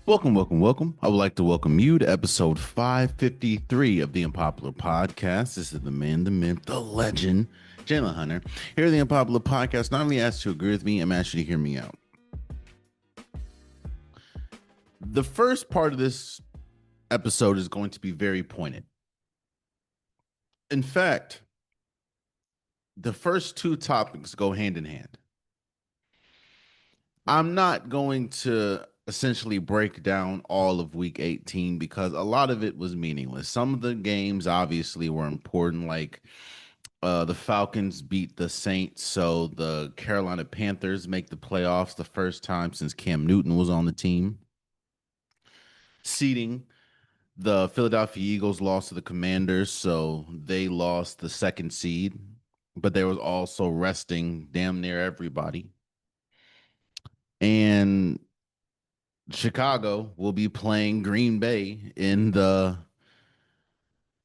Welcome, welcome, welcome. I would like to welcome you to episode 553 of the Unpopular Podcast. This is the man, the myth, the legend, Jalen Hunter. Here at the Unpopular Podcast, not only asked to agree with me, I'm asked you to hear me out. The first part of this episode is going to be very pointed. In fact, the first two topics go hand in hand. I'm not going to essentially break down all of week 18 because a lot of it was meaningless. Some of the games obviously were important, like the Falcons beat the Saints, so the Carolina Panthers make the playoffs the first time since Cam Newton was on the team. Seeding, the Philadelphia Eagles lost to the Commanders, so they lost the second seed, but there was also resting damn near everybody. And Chicago will be playing Green Bay in the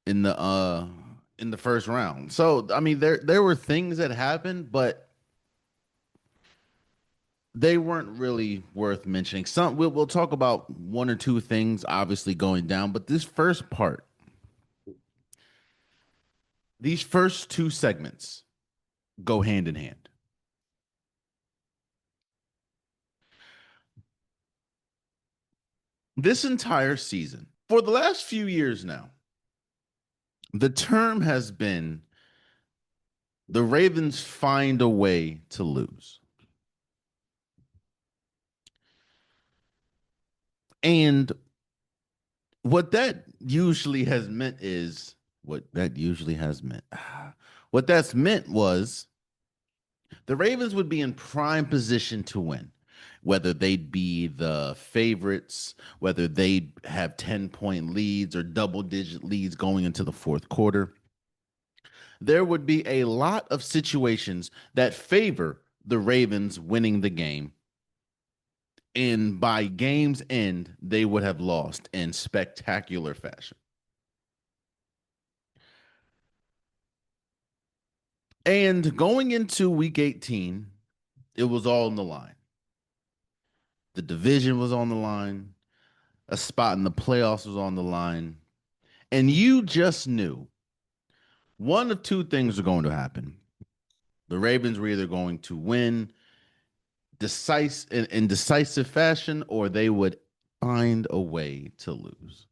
uh in the first round. So I mean there were things that happened, but they weren't really worth mentioning. Some we'll talk about one or two things obviously going down, but this first part, these first two segments go hand in hand. This entire season, for the last few years now, the term has been the Ravens find a way to lose. And what that usually has meant is what that usually has meant. What that's meant was the Ravens would be in prime position to win, whether they'd be the favorites, whether they'd have 10-point leads or double digit leads going into the fourth quarter. There would be a lot of situations that favor the Ravens winning the game. And by game's end, they would have lost in spectacular fashion. And going into week 18, it was all on the line. The division was on the line, a spot in the playoffs was on the line. And you just knew one of two things were going to happen. The Ravens were either going to win in decisive fashion or they would find a way to lose.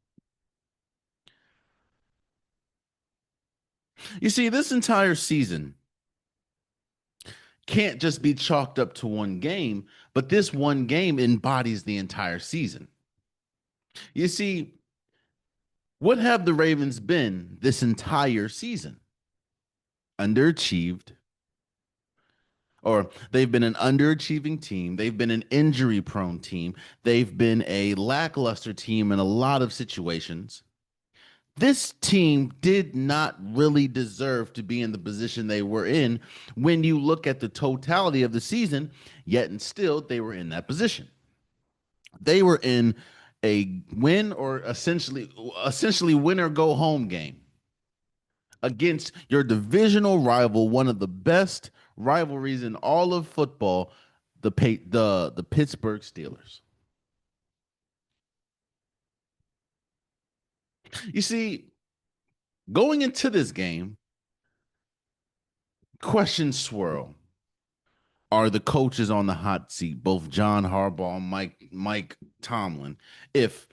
You see, this entire season can't just be chalked up to one game, but this one game embodies the entire season. You see, what have the Ravens been this entire season? Underachieved, or they've been an underachieving team. They've been an injury prone team. They've been a lackluster team in a lot of situations. This team did not really deserve to be in the position they were in when you look at the totality of the season, yet and still they were in that position. They were in a win or essentially win or go home game against your divisional rival, one of the best rivalries in all of football, the Pittsburgh Steelers. You see, going into this game, questions swirl. Are the coaches on the hot seat, both John Harbaugh and Mike Tomlin? If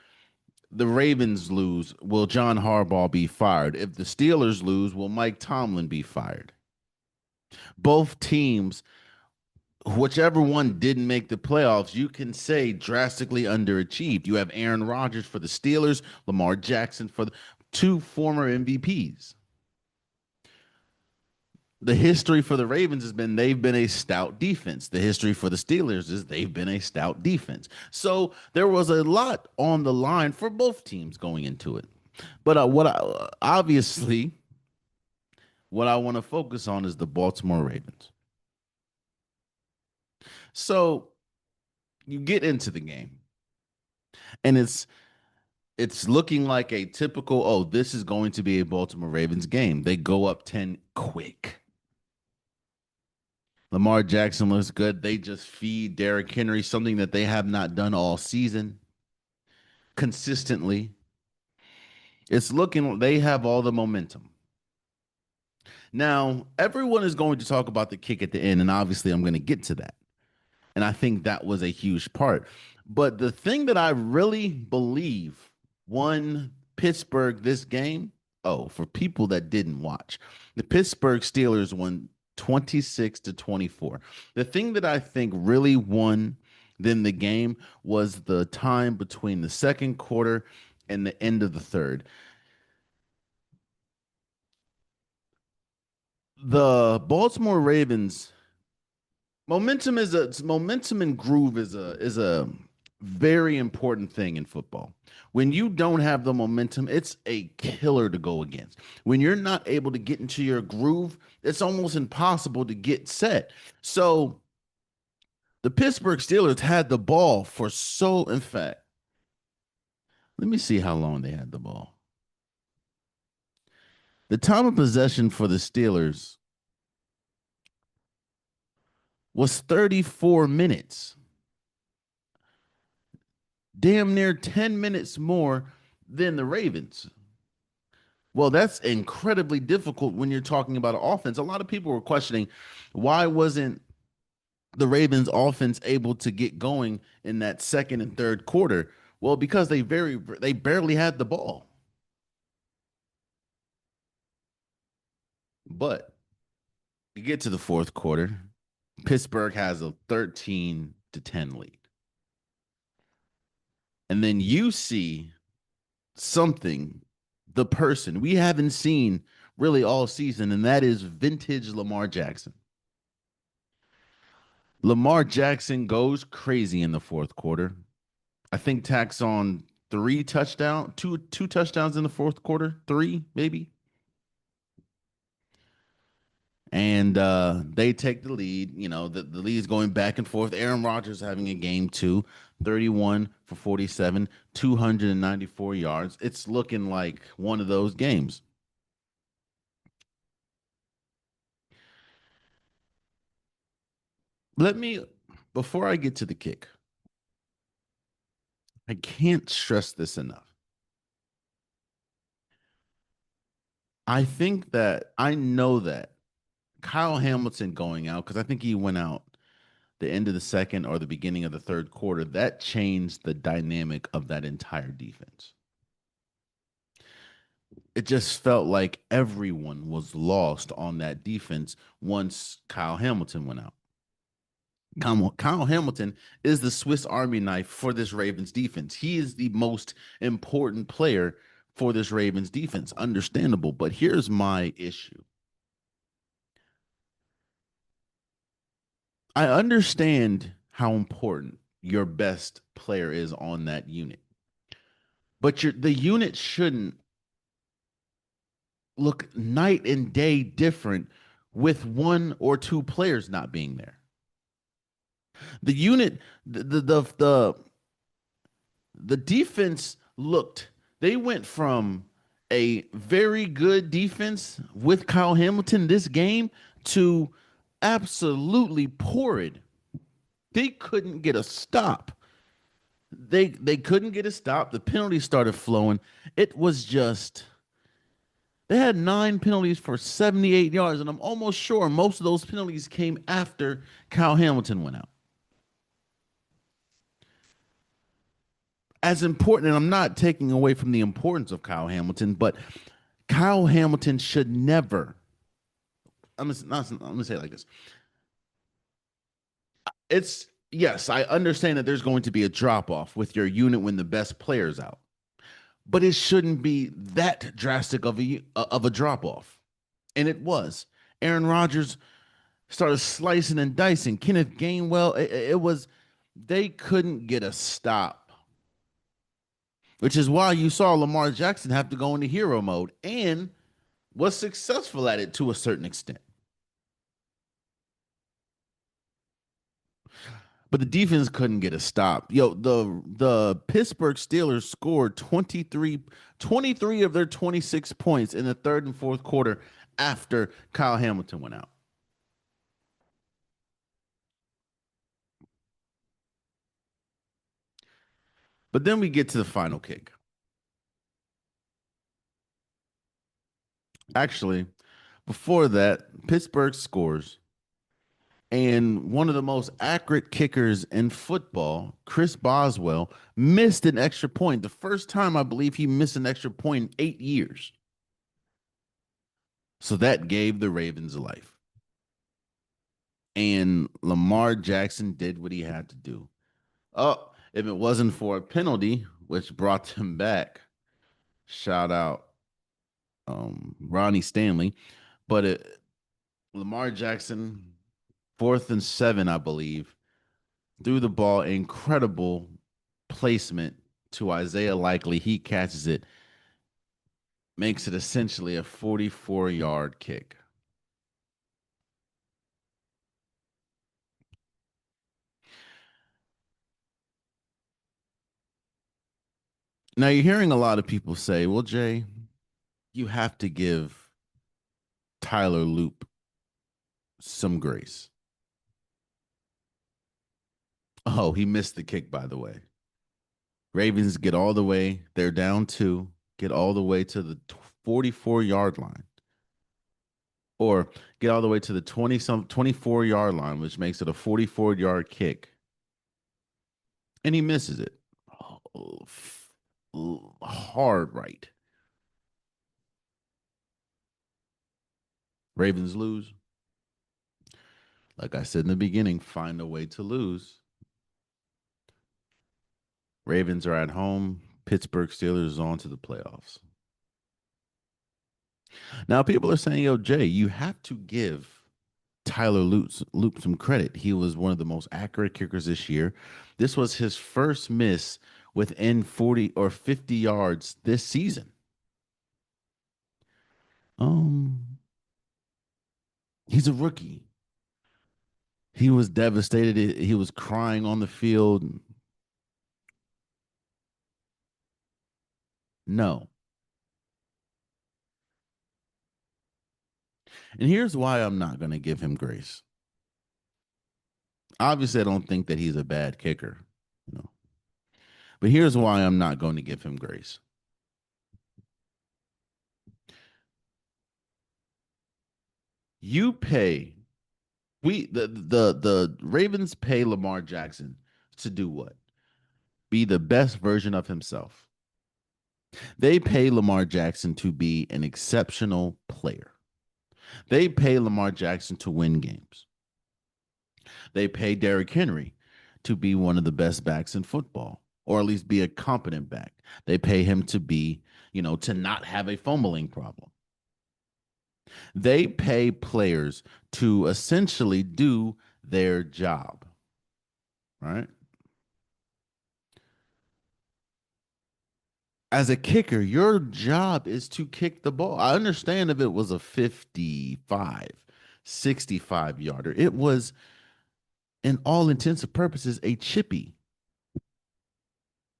the Ravens lose, will John Harbaugh be fired? If the Steelers lose, will Mike Tomlin be fired? Both teams, whichever one didn't make the playoffs, you can say drastically underachieved. You have Aaron Rodgers for the Steelers, Lamar Jackson for the two former MVPs. The history for the Ravens has been they've been a stout defense. The history for the Steelers is they've been a stout defense. So there was a lot on the line for both teams going into it. But obviously what I want to focus on is the Baltimore Ravens. So you get into the game, and it's looking like a typical, oh, this is going to be a Baltimore Ravens game. They go up 10 quick. Lamar Jackson looks good. They just feed Derrick Henry, something that they have not done all season. consistently. It's looking, they have all the momentum. Now, everyone is going to talk about the kick at the end, and obviously, I'm going to get to that. And I think that was a huge part. But the thing that I really believe won Pittsburgh this game, oh, for people that didn't watch, the Pittsburgh Steelers won 26-24. The thing that I think really won then the game was the time between the second quarter and the end of the third. The Baltimore Ravens momentum and groove is a very important thing in football. When you don't have the momentum, it's a killer to go against. When you're not able to get into your groove, it's almost impossible to get set. So the Pittsburgh Steelers had the ball for so in fact, let me see how long they had the ball. The time of possession for the Steelers was 34 minutes. Damn near 10 minutes more than the Ravens. Well, that's incredibly difficult when you're talking about an offense. A lot of people were questioning why wasn't the Ravens offense able to get going in that second and third quarter? Well, because they barely had the ball. But you get to the fourth quarter, Pittsburgh has a 13-10 lead. And then you see something, the person we haven't seen really all season, and that is vintage Lamar Jackson. Lamar Jackson goes crazy in the fourth quarter. I think tacks on two touchdowns in the fourth quarter, three maybe, and they take the lead. You know, the lead is going back and forth. Aaron Rodgers having a game too, 31 for 47, 294 yards. It's looking like one of those games. Let me, before I get to the kick, I can't stress this enough. I think that I know that Kyle Hamilton going out, because I think he went out the end of the second or the beginning of the third quarter, that changed the dynamic of that entire defense. It just felt like everyone was lost on that defense once Kyle Hamilton went out. Kyle Hamilton is the Swiss Army knife for this Ravens defense. He is the most important player for this Ravens defense. Understandable. But here's my issue. I understand how important your best player is on that unit, but the unit shouldn't look night and day different with one or two players not being there. The unit, the defense looked. They went from a very good defense with Kyle Hamilton this game to absolutely horrid. They couldn't get a stop. They couldn't get a stop. The penalties started flowing. It was just they had 9 penalties for 78 yards, and I'm almost sure most of those penalties came after Kyle Hamilton went out. As important, and I'm not taking away from the importance of Kyle Hamilton, but Kyle Hamilton should never. I'm gonna say it like this. It's yes, I understand that there's going to be a drop off with your unit when the best player's out, but it shouldn't be that drastic of a drop off, and it was. Aaron Rodgers started slicing and dicing. Kenneth Gainwell, it was they couldn't get a stop, which is why you saw Lamar Jackson have to go into hero mode and was successful at it to a certain extent. But the defense couldn't get a stop. Yo, the Pittsburgh Steelers scored 23 of their 26 points in the third and fourth quarter after Kyle Hamilton went out. But then we get to the final kick. Actually, before that, Pittsburgh scores, and one of the most accurate kickers in football, Chris Boswell, missed an extra point. The first time I believe he missed an extra point in 8 years. So that gave the Ravens life. And Lamar Jackson did what he had to do. Oh, if it wasn't for a penalty, which brought them back, shout out Ronnie Stanley. But Lamar Jackson, 4th and 7, I believe, threw the ball, incredible placement to Isaiah Likely. He catches it, makes it essentially a 44-yard kick. Now you're hearing a lot of people say, well, Jay, you have to give Tyler Loop some grace. Oh, he missed the kick, by the way. Ravens get all the way, they're down two, get all the way to the 44-yard line. Or get all the way to the 24-yard line, which makes it a 44-yard kick. And he misses it. Hard right. Ravens lose. Like I said in the beginning, find a way to lose. Ravens are at home. Pittsburgh Steelers is on to the playoffs. Now, people are saying, yo, Jay, you have to give Tyler Loop some credit. He was one of the most accurate kickers this year. This was his first miss within 40 or 50 yards this season. Um, he's a rookie. He was devastated. He was crying on the field. No. And here's why I'm not going to give him grace. Obviously, I don't think that he's a bad kicker, you know. But here's why I'm not going to give him grace. You pay the Ravens pay Lamar Jackson to do what? Be the best version of himself. They pay Lamar Jackson to be an exceptional player. They pay Lamar Jackson to win games. They pay Derrick Henry to be one of the best backs in football, or at least be a competent back. They pay him to be, to not have a fumbling problem. They pay players to essentially do their job, right? As a kicker, your job is to kick the ball. I understand if it was a 55, 65 yarder. It was, in all intents and purposes, a chippy.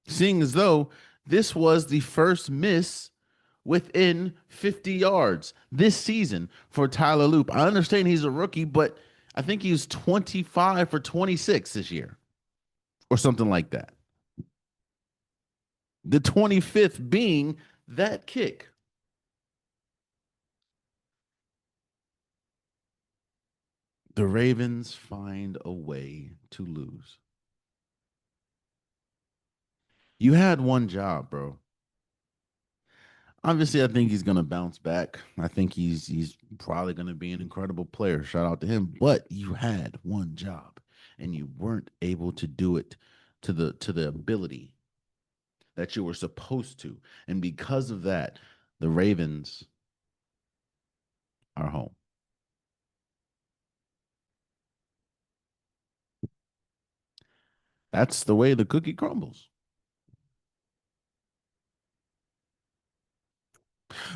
Seeing as though this was the first miss within 50 yards this season for Tyler Loop. I understand he's a rookie, but I think he was 25 for 26 this year or something like that. The 25th being that kick. The Ravens find a way to lose. You had one job, bro. Obviously, I think he's gonna bounce back. I think he's probably gonna be an incredible player. Shout out to him. But you had one job and you weren't able to do it to the ability that you were supposed to. And because of that, the Ravens are home. That's the way the cookie crumbles.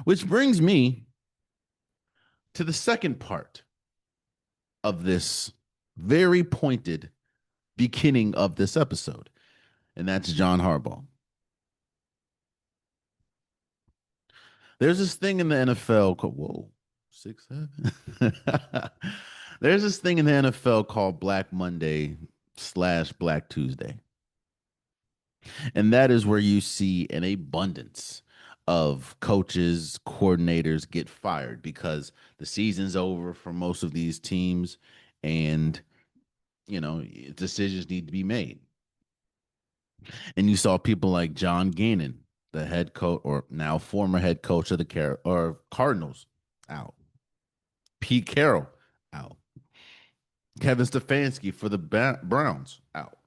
Which brings me to the second part of this very pointed beginning of this episode, and that's John Harbaugh. There's this thing in the NFL called, whoa, 6'7". There's this thing in the NFL called Black Monday / Black Tuesday. And that is where you see an abundance of coaches, coordinators get fired because the season's over for most of these teams and decisions need to be made. And you saw people like John Gannon, the head coach or now former head coach of the Cardinals, out. Pete Carroll out. Kevin Stefanski for the Browns out.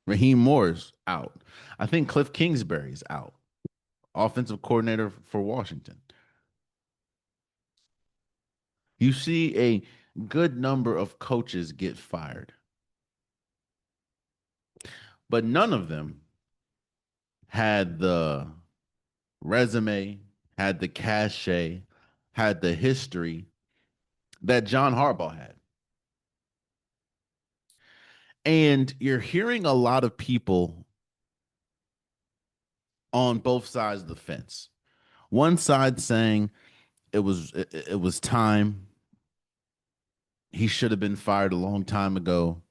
Raheem Moore's out. I think Cliff Kingsbury's out. Offensive coordinator for Washington. You see a good number of coaches get fired, but none of them had the resume, had the cachet, had the history that John Harbaugh had. And you're hearing a lot of people on both sides of the fence. One side saying it was time. He should have been fired a long time ago.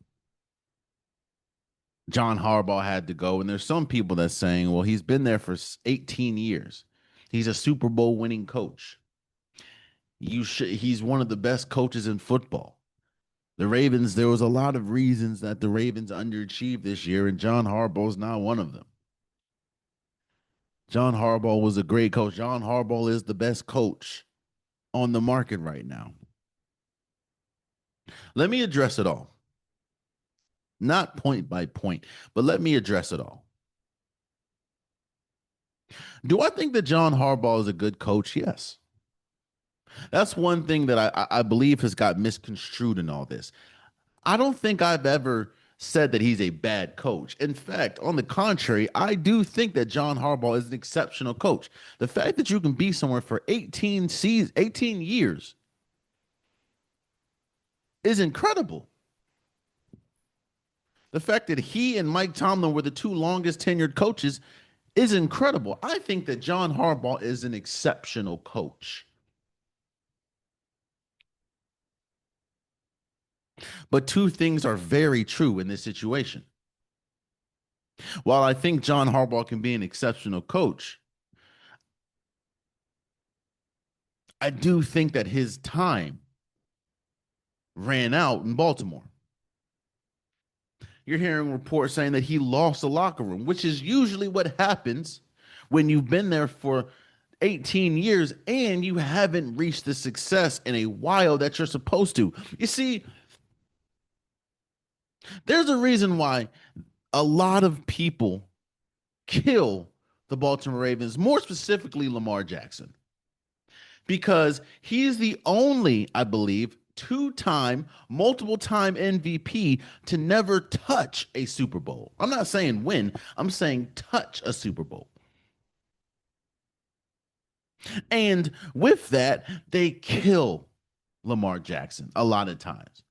John Harbaugh had to go. And there's some people that's saying, well, he's been there for 18 years. He's a Super Bowl winning coach. He's one of the best coaches in football. The Ravens, there was a lot of reasons that the Ravens underachieved this year, and John Harbaugh's not one of them. John Harbaugh was a great coach. John Harbaugh is the best coach on the market right now. Let me address it all. Not point by point, but let me address it all. Do I think that John Harbaugh is a good coach? Yes. That's one thing that I believe has got misconstrued in all this. I don't think I've ever said that he's a bad coach. In fact, on the contrary, I do think that John Harbaugh is an exceptional coach. The fact that you can be somewhere for 18 years is incredible. The fact that he and Mike Tomlin were the two longest tenured coaches is incredible. I think that John Harbaugh is an exceptional coach. But two things are very true in this situation. While I think John Harbaugh can be an exceptional coach, I do think that his time ran out in Baltimore. You're hearing reports saying that he lost the locker room, which is usually what happens when you've been there for 18 years and you haven't reached the success in a while that you're supposed to. You see, there's a reason why a lot of people kill the Baltimore Ravens, more specifically Lamar Jackson, because he's the only, I believe, two-time, multiple-time MVP to never touch a Super Bowl. I'm not saying win, I'm saying touch a Super Bowl. And with that, they kill Lamar Jackson a lot of times.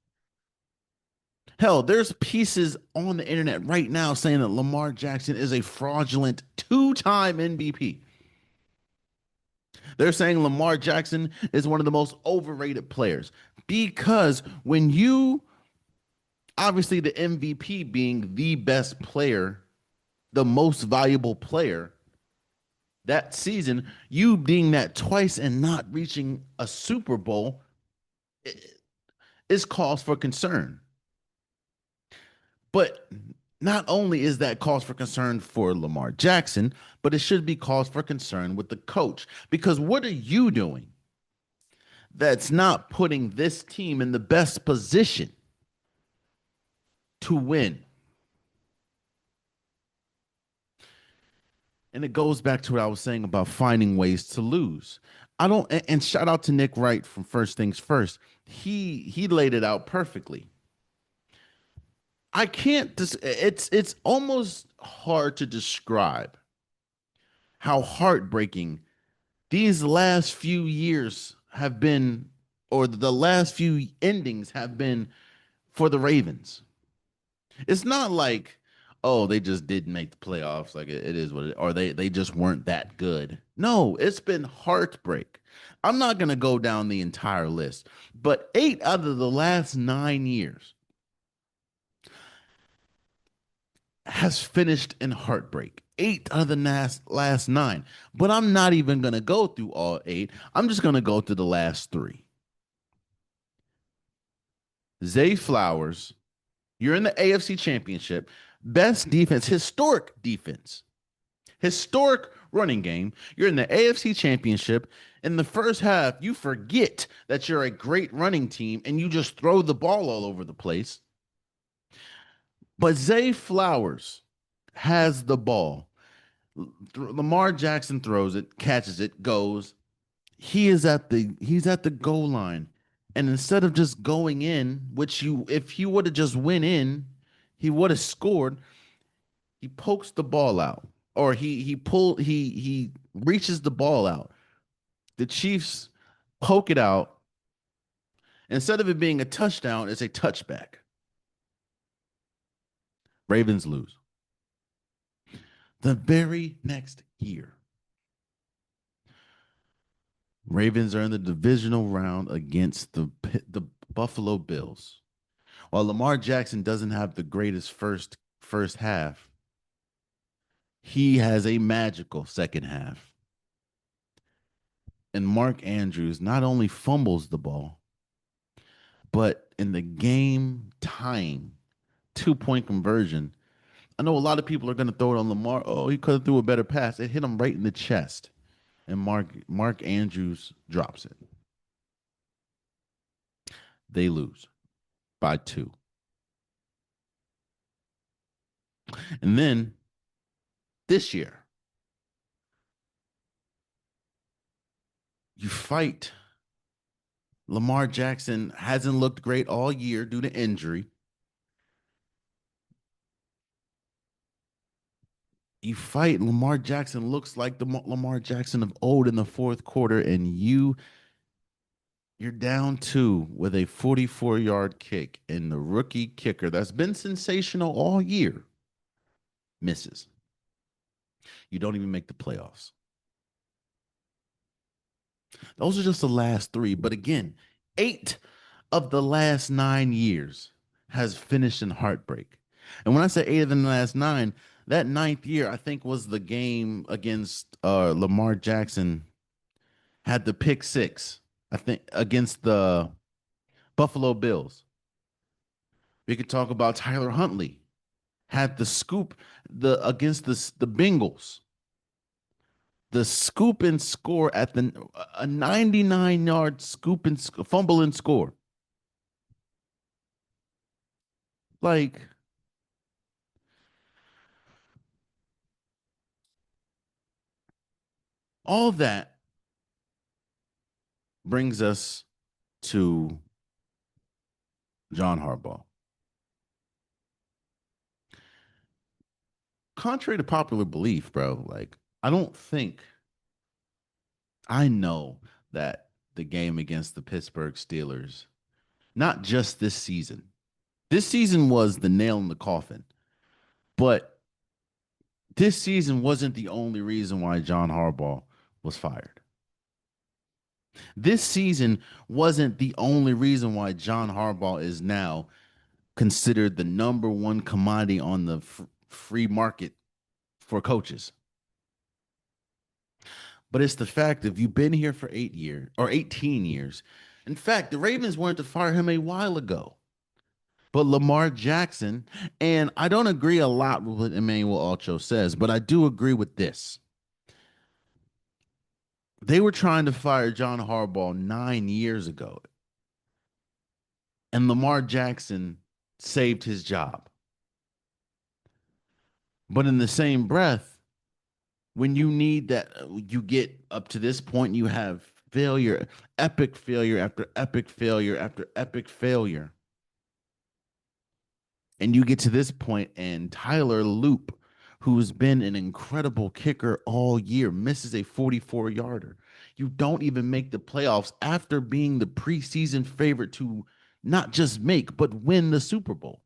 Hell, there's pieces on the internet right now saying that Lamar Jackson is a fraudulent two-time MVP. They're saying Lamar Jackson is one of the most overrated players because when you, obviously, the MVP being the best player, the most valuable player that season, you being that twice and not reaching a Super Bowl is cause for concern. But not only is that cause for concern for Lamar Jackson, but it should be cause for concern with the coach. Because what are you doing that's not putting this team in the best position to win? And it goes back to what I was saying about finding ways to lose. I don't, and shout out to Nick Wright from First Things First. He laid it out perfectly. I can't. It's almost hard to describe how heartbreaking these last few years have been, or the last few endings have been for the Ravens. It's not like, oh, they just didn't make the playoffs. Like it is what it, or they just weren't that good. No, it's been heartbreak. I'm not gonna go down the entire list, but 8 out of the last 9 years has finished in heartbreak. Eight out of the last nine. But I'm not even going to go through all eight. I'm just going to go through the last three. Zay Flowers, you're in the AFC Championship. Best defense, historic running game. You're in the AFC Championship. In the first half, you forget that you're a great running team and you just throw the ball all over the place. But Zay Flowers has the ball. Lamar Jackson throws it, catches it, goes. He's at the goal line. And instead of just going in, which you if he would have just went in, he would have scored. He pokes the ball out. Or he reaches the ball out. The Chiefs poke it out. Instead of it being a touchdown, it's a touchback. Ravens lose. The very next year, Ravens are in the divisional round against the Buffalo Bills. While Lamar Jackson doesn't have the greatest first half, he has a magical second half. And Mark Andrews not only fumbles the ball, but in the game tying 2-point conversion, I know a lot of people are going to throw it on Lamar. Oh, he could have threw a better pass. It hit him right in the chest, and Mark Andrews drops it. They lose by two. And then this year, you fight. Lamar Jackson hasn't looked great all year due to injury. You fight. Lamar Jackson looks like the Lamar Jackson of old in the fourth quarter, and you're down two with a 44-yard kick, and the rookie kicker that's been sensational all year misses. You don't even make the playoffs. Those are just the last three. But again, 8 of the last 9 years has finished in heartbreak. And when I say 8 of the last 9, that ninth year, I think, was the game against Lamar Jackson had the pick six, I think, against the Buffalo Bills. We could talk about Tyler Huntley had the scoop against the Bengals. The scoop and score at the a 99-yard scoop and fumble and score. Like all that brings us to John Harbaugh. Contrary to popular belief, bro, like I don't think I know that the game against the Pittsburgh Steelers, not just this season. This season was the nail in the coffin, but this season wasn't the only reason why John Harbaugh was fired. This season wasn't the only reason why John Harbaugh is now considered the number one commodity on the free market for coaches. But it's the fact that you've been here for 8 years or 18 years. In fact, the Ravens wanted to fire him a while ago. But Lamar Jackson, and I don't agree a lot with what Emmanuel Ocho says, but I do agree with this. They were trying to fire John Harbaugh 9 years ago, and Lamar Jackson saved his job. But in the same breath, when you need that, you get up to this point, you have failure, epic failure after epic failure after epic failure. And you get to this point, and Tyler Loop, who's been an incredible kicker all year, misses a 44-yarder. You don't even make the playoffs after being the preseason favorite to not just make, but win the Super Bowl.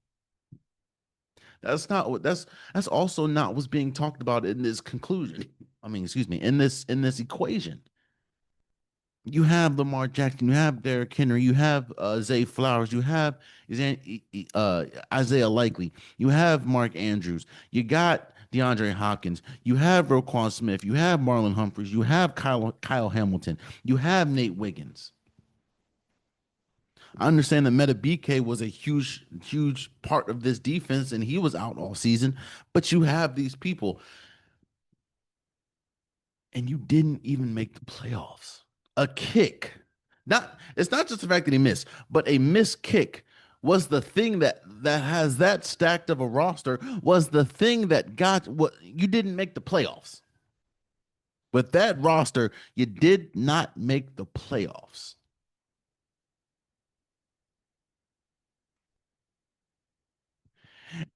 That's not what that's also not what's being talked about in this conclusion. I mean, excuse me, in this equation. You have Lamar Jackson, you have Derrick Henry, you have Zay Flowers, you have Isaiah Likely, you have Mark Andrews, you got DeAndre Hopkins, you have Roquan Smith, you have Marlon Humphreys, you have Kyle Hamilton, you have Nate Wiggins. I understand that Meta BK was a huge part of this defense, and he was out all season. But you have these people, and you didn't even make the playoffs. A kick, not it's not just the fact that he missed, but a missed kick was the thing that has that stacked of a roster was the thing that got what you didn't make the playoffs. With that roster, you did not make the playoffs.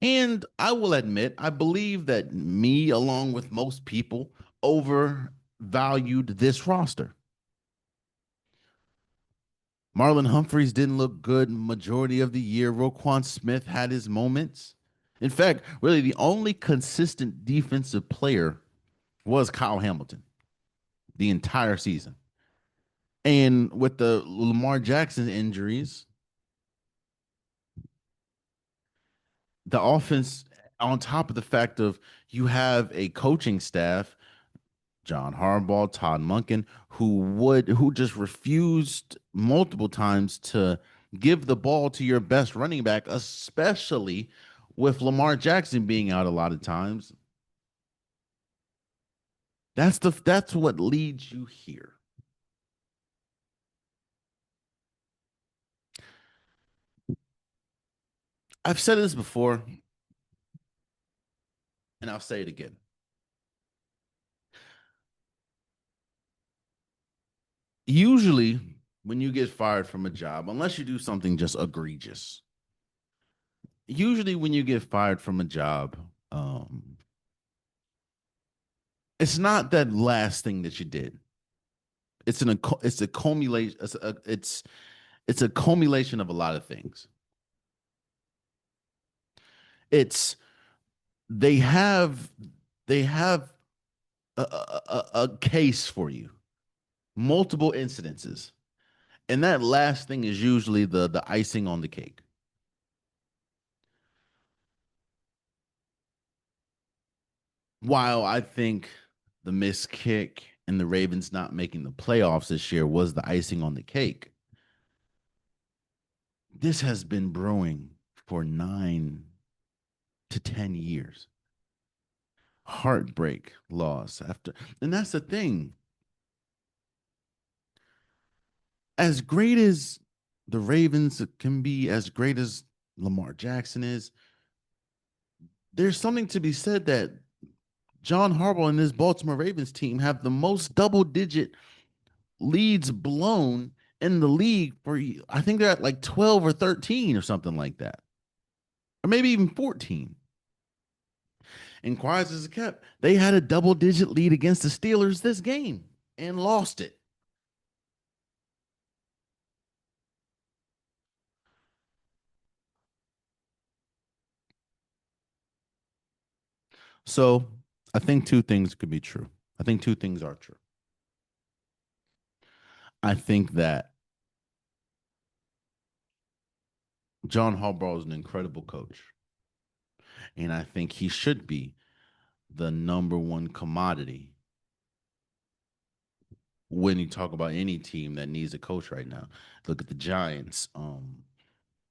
And I will admit, I believe that me, along with most people, overvalued this roster. Marlon Humphreys didn't look good majority of the year. Roquan Smith had his moments. In fact, really the only consistent defensive player was Kyle Hamilton the entire season. And with the Lamar Jackson injuries, the offense, on top of the fact of you have a coaching staff, John Harbaugh, Todd Monken, who just refused multiple times to give the ball to your best running back, especially with Lamar Jackson being out a lot of times. That's what leads you here. I've said this before, and I'll say it again. Usually, when you get fired from a job, unless you do something just egregious, usually when you get fired from a job, it's not that last thing that you did. It's a culmination. It's a culmination of a lot of things. It's they have they have a case for you, multiple incidences, and that last thing is usually the icing on the cake. While I think the missed kick and the Ravens not making the playoffs this year was the icing on the cake, this has been brewing for 9 to 10 years. Heartbreak loss after, and that's the thing. As great as the Ravens can be, as great as Lamar Jackson is, there's something to be said that John Harbaugh and his Baltimore Ravens team have the most double digit leads blown in the league for, I think they're at like 12 or 13 or something like that, or maybe even 14. And quiet as it kept, they had a double digit lead against the Steelers this game and lost it. So I think two things could be true. I think two things are true. I think that John Harbaugh is an incredible coach, and I think he should be the number one commodity when you talk about any team that needs a coach right now. Look at the Giants.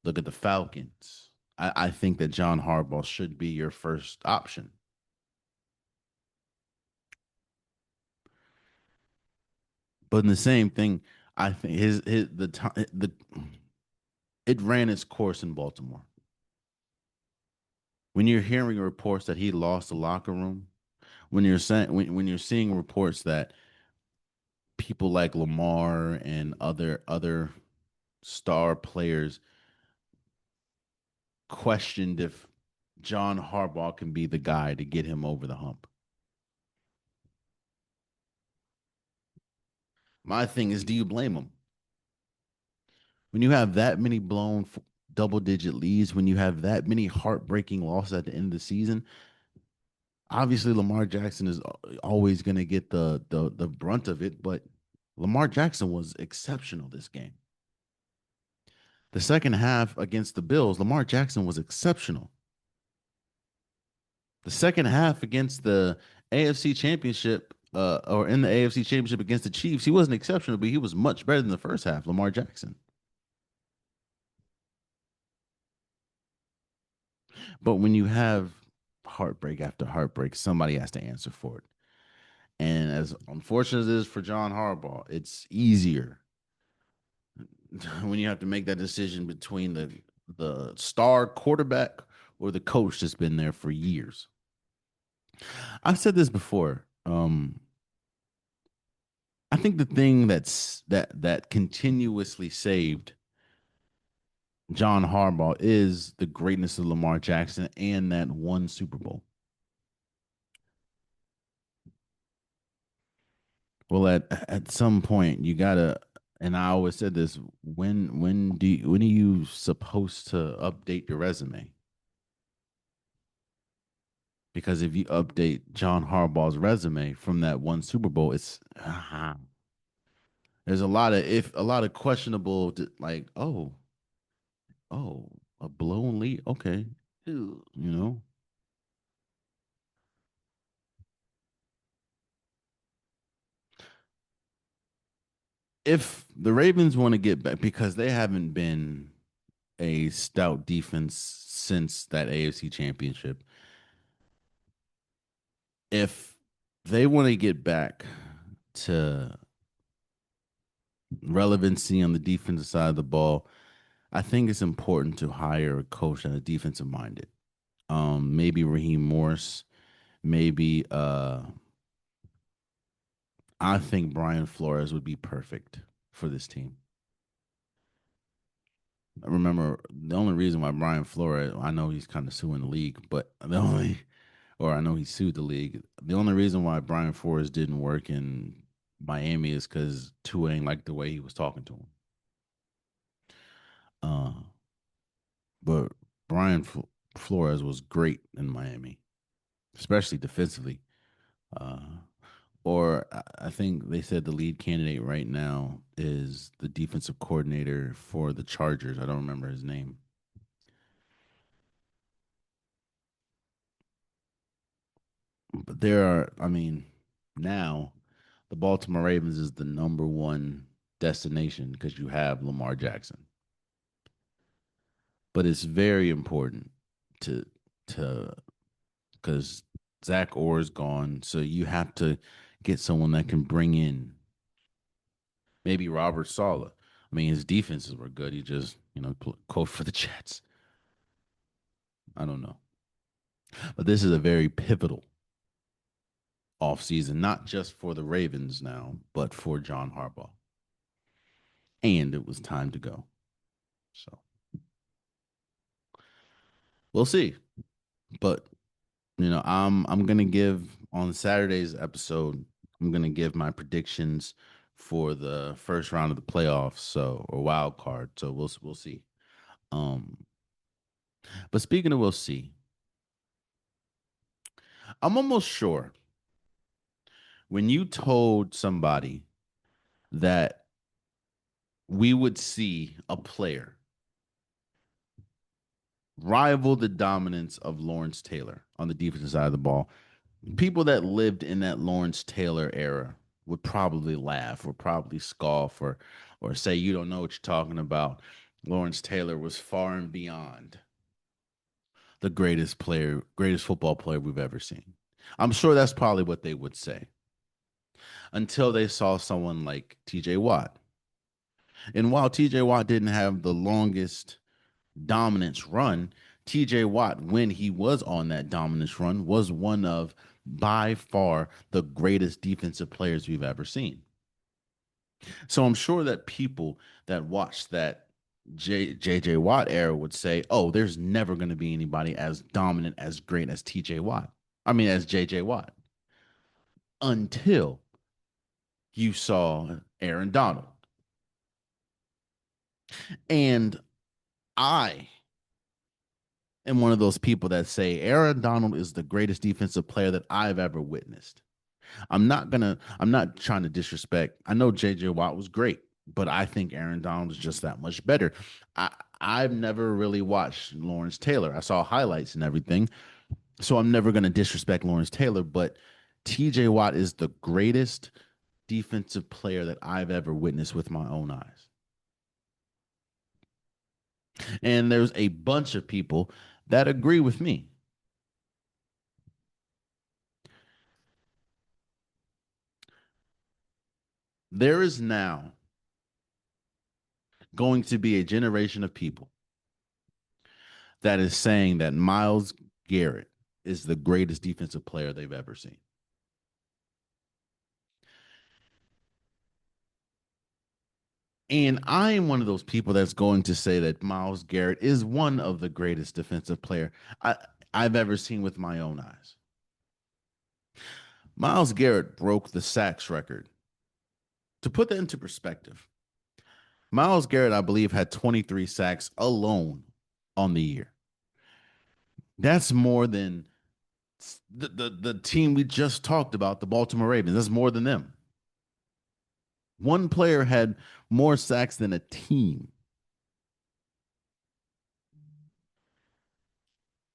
Look at the Falcons. I think that John Harbaugh should be your first option. But in the same thing, I think his the time the it ran its course in Baltimore. When you're hearing reports that he lost the locker room, when you're seeing reports that people like Lamar and other star players questioned if John Harbaugh can be the guy to get him over the hump. My thing is, do you blame him? When you have that many blown double digit leads, when you have that many heartbreaking losses at the end of the season, obviously Lamar Jackson is always going to get the brunt of it, but Lamar Jackson was exceptional this game. The second half against the Bills, Lamar Jackson was exceptional. The second half against the AFC Championship, or in the AFC Championship against the Chiefs, he wasn't exceptional, but he was much better than the first half. Lamar Jackson. But when you have heartbreak after heartbreak, somebody has to answer for it. And as unfortunate as it is for John Harbaugh, it's easier when you have to make that decision between the star quarterback or the coach that's been there for years. I've said this before. I think the thing that continuously saved John Harbaugh is the greatness of Lamar Jackson and that one Super Bowl. Well, at some point you gotta, and I always said this: when are you supposed to update your resume? Because if you update John Harbaugh's resume from that one Super Bowl, it's there's a lot of questionable like oh, a blown lead, okay, you know. If the Ravens want to get back because they haven't been a stout defense since that AFC Championship, if they want to get back to relevancy on the defensive side of the ball, I think it's important to hire a coach that is defensive minded. Maybe Raheem Morris, maybe I think Brian Flores would be perfect for this team. I remember the only reason why Brian Flores, I know he's kind of suing the league, but the only, or I know he sued the league. The only reason why Brian Flores didn't work in Miami is because Tua ain't like the way he was talking to him. Uh, but Brian Flores was great in Miami, especially defensively. Uh, or I think they said the lead candidate right now is the defensive coordinator for the Chargers. I don't remember his name. But there are, I mean, now the Baltimore Ravens is the number one destination because you have Lamar Jackson. But it's very important to to because Zach Orr is gone, so you have to get someone that can bring in maybe Robert Sala. I mean, his defenses were good. He just coach for the Jets. I don't know, but this is a very pivotal offseason, not just for the Ravens now, but for John Harbaugh. And it was time to go. So we'll see. But I'm gonna give on Saturday's episode, I'm gonna give my predictions for the first round of the playoffs, so or wild card. So we'll see. Um, but speaking of we'll see, I'm almost sure when you told somebody that we would see a player rival the dominance of Lawrence Taylor on the defensive side of the ball, people that lived in that Lawrence Taylor era would probably laugh or probably scoff or say you don't know what you're talking about. Lawrence Taylor was far and beyond the greatest football player we've ever seen. I'm sure that's probably what they would say until they saw someone like TJ Watt. And while TJ Watt didn't have the longest dominance run, TJ Watt, when he was on that dominance run, was one of by far the greatest defensive players we've ever seen. So I'm sure that people that watched that JJ Watt era would say, oh, there's never going to be anybody as dominant, as great as TJ Watt. I mean, as JJ Watt. Until you saw Aaron Donald. And I am one of those people that say Aaron Donald is the greatest defensive player that I've ever witnessed. I'm not trying to disrespect. I know JJ Watt was great, but I think Aaron Donald is just that much better. I I've never really watched Lawrence Taylor. I saw highlights and everything, so I'm never going to disrespect Lawrence Taylor, but TJ Watt is the greatest defensive player that I've ever witnessed with my own eyes. And there's a bunch of people that agree with me. There is now going to be a generation of people that is saying that Myles Garrett is the greatest defensive player they've ever seen. And I am one of those people that's going to say that Myles Garrett is one of the greatest defensive player I, I've ever seen with my own eyes. Myles Garrett broke the sacks record. To put that into perspective, Myles Garrett, I believe, had 23 sacks alone on the year. That's more than the team we just talked about, the Baltimore Ravens. That's more than them. One player had more sacks than a team.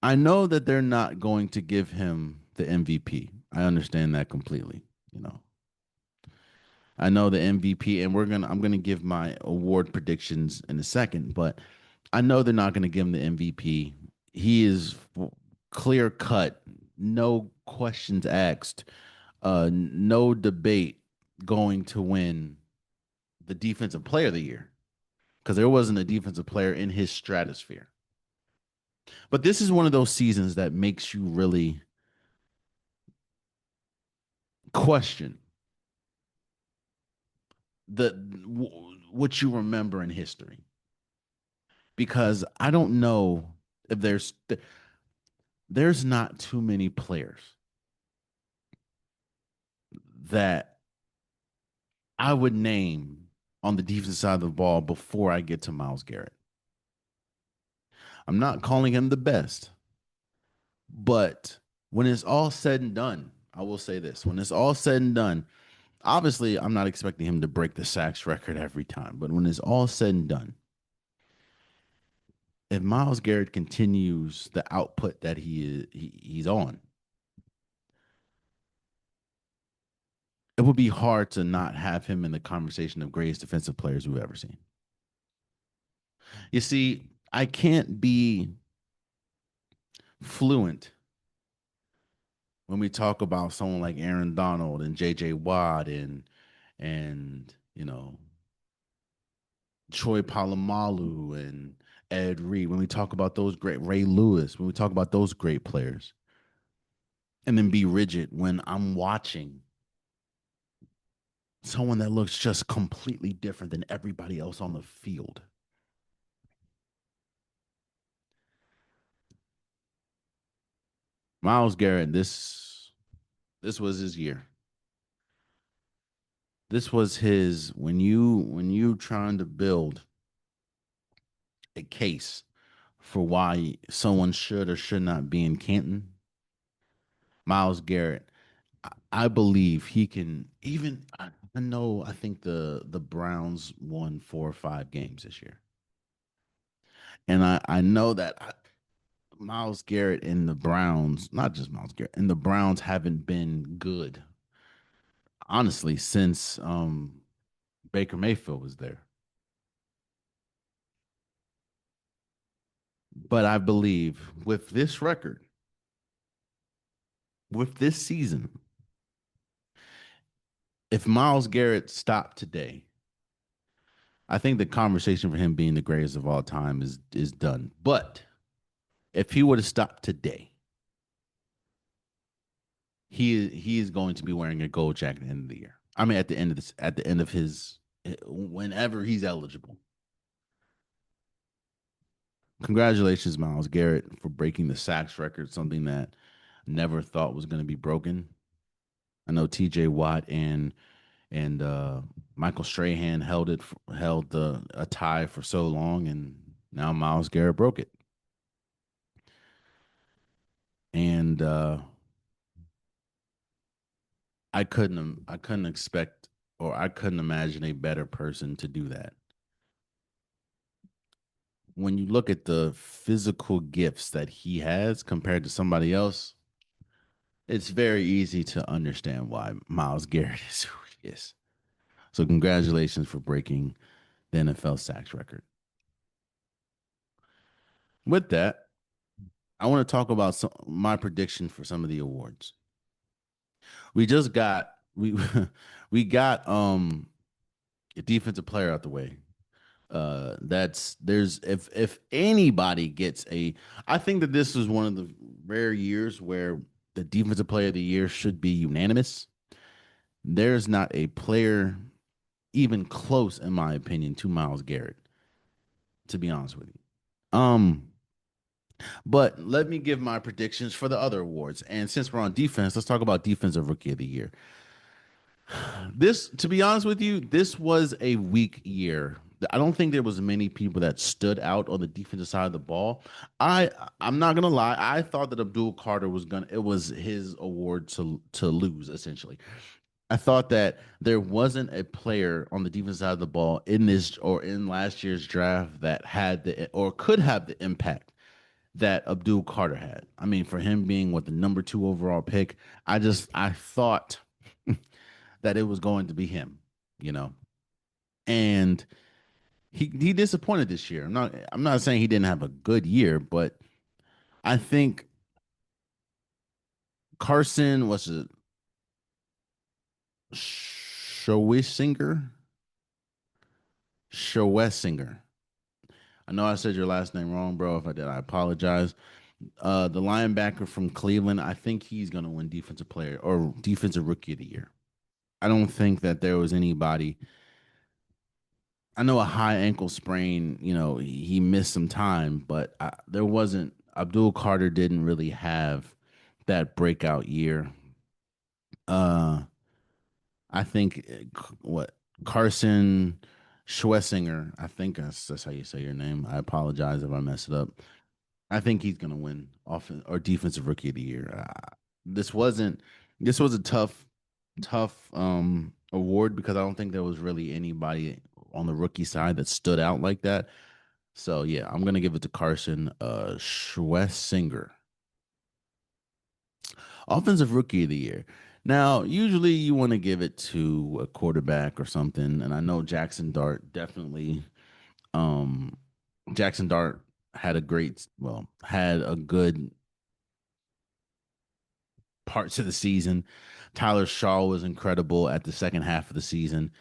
I know that they're not going to give him the MVP. I understand that completely. You know, I know the MVP, and I'm gonna give my award predictions in a second, but I know they're not gonna give him the MVP. He is clear cut, no questions asked, no debate going to win the defensive player of the year because there wasn't a defensive player in his stratosphere. But this is one of those seasons that makes you really question the what you remember in history because I don't know if there's not too many players that I would name on the defensive side of the ball before I get to Myles Garrett. I'm not calling him the best, but when it's all said and done, I will say this: when it's all said and done, obviously I'm not expecting him to break the sacks record every time, but when it's all said and done, if Myles Garrett continues the output that he's on, it would be hard to not have him in the conversation of greatest defensive players we've ever seen. You see, I can't be fluent when we talk about someone like Aaron Donald and JJ Watt and Troy Polamalu and Ed Reed, when we talk about those great Ray Lewis, when we talk about those great players, and then be rigid when I'm watching someone that looks just completely different than everybody else on the field. Myles Garrett, this was his year. This was his when you trying to build a case for why someone should or should not be in Canton. Myles Garrett, I believe he can even. I know. I think the Browns won 4 or 5 games this year, and I know that Myles Garrett and the Browns, not just Myles Garrett, and the Browns haven't been good, honestly, since Baker Mayfield was there. But I believe with this record, with this season, if Myles Garrett stopped today, I think the conversation for him being the greatest of all time is done. But if he would have stopped today, he is going to be wearing a gold jacket at the end of the year. I mean, at the end of his whenever he's eligible. Congratulations, Myles Garrett, for breaking the sacks record, something that never thought was going to be broken. I know T.J. Watt and Michael Strahan held a tie for so long, and now Myles Garrett broke it. And I couldn't expect or I couldn't imagine a better person to do that. When you look at the physical gifts that he has compared to somebody else, it's very easy to understand why Myles Garrett is who he is. So congratulations for breaking the NFL sacks record. With that, I want to talk about my prediction for some of the awards. We just got we we got a defensive player out the way. That's there's if anybody gets a I think that this is one of the rare years where the defensive player of the year should be unanimous. There's not a player even close, in my opinion, to Myles Garrett, to be honest with you. But let me give my predictions for the other awards. And since we're on defense, let's talk about defensive rookie of the year. This, to be honest with you, this was a weak year. I don't think there was many people that stood out on the defensive side of the ball. I I'm not gonna lie. I thought that Abdul Carter was gonna. It was his award to lose essentially. I thought that there wasn't a player on the defense side of the ball in this or in last year's draft that had the or could have the impact that Abdul Carter had. I mean, for him being what the number two overall pick, I thought that it was going to be him, you know. And he disappointed this year. I'm not saying he didn't have a good year, but I think Carson was a Showisinger, Showesinger. I know I said your last name wrong, bro. If I did, I apologize. The linebacker from Cleveland, I think he's going to win defensive player or defensive rookie of the year. I don't think that there was anybody. I know a high ankle sprain, he missed some time, but there wasn't. Abdul Carter didn't really have that breakout year. Uh, I think what Carson Schwessinger, I think that's how you say your name. I apologize if I mess it up. I think he's gonna win offense or defensive rookie of the year. This wasn't. This was a tough award because I don't think there was really anybody on the rookie side that stood out like that. So yeah, I'm gonna give it to Carson Schwessinger, offensive rookie of the year. Now, usually you want to give it to a quarterback or something, and I know Jackson Dart definitely. Um, Jackson Dart had a good parts of the season. Tyler Shaw was incredible at the second half of the season.